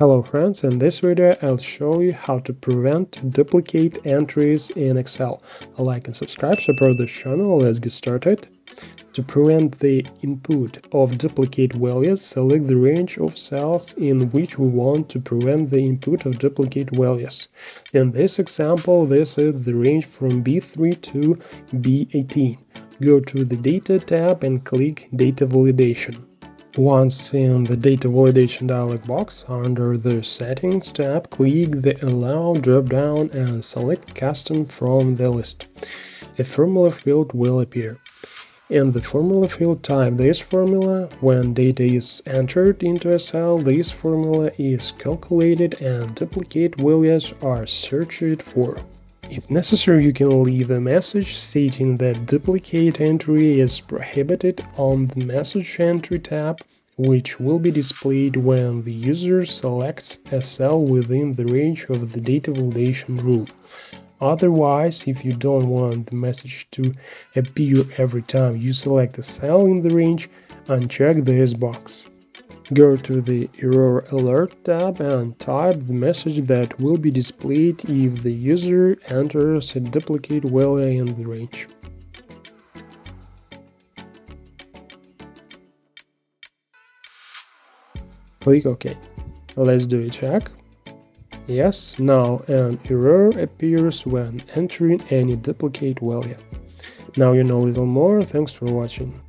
Hello friends, in this video I'll show you how to prevent duplicate entries in Excel. Like and subscribe, support this channel, let's get started. To prevent the input of duplicate values, select the range of cells in which we want to prevent the input of duplicate values. In this example, this is the range from B3 to B18. Go to the Data tab and click Data Validation. Once in the Data Validation dialog box, under the Settings tab, click the Allow drop-down and select Custom from the list. A formula field will appear. In the formula field, type this formula. When data is entered into a cell, this formula is calculated and duplicate values are searched for. If necessary, you can leave a message stating that duplicate entry is prohibited on the Message Entry tab, which will be displayed when the user selects a cell within the range of the data validation rule. Otherwise, if you don't want the message to appear every time you select a cell in the range, uncheck this box. Go to the Error Alert tab and type the message that will be displayed if the user enters a duplicate value in the range. Click OK. Let's do a check. Yes, now an error appears when entering any duplicate value. Now you know a little more. Thanks for watching.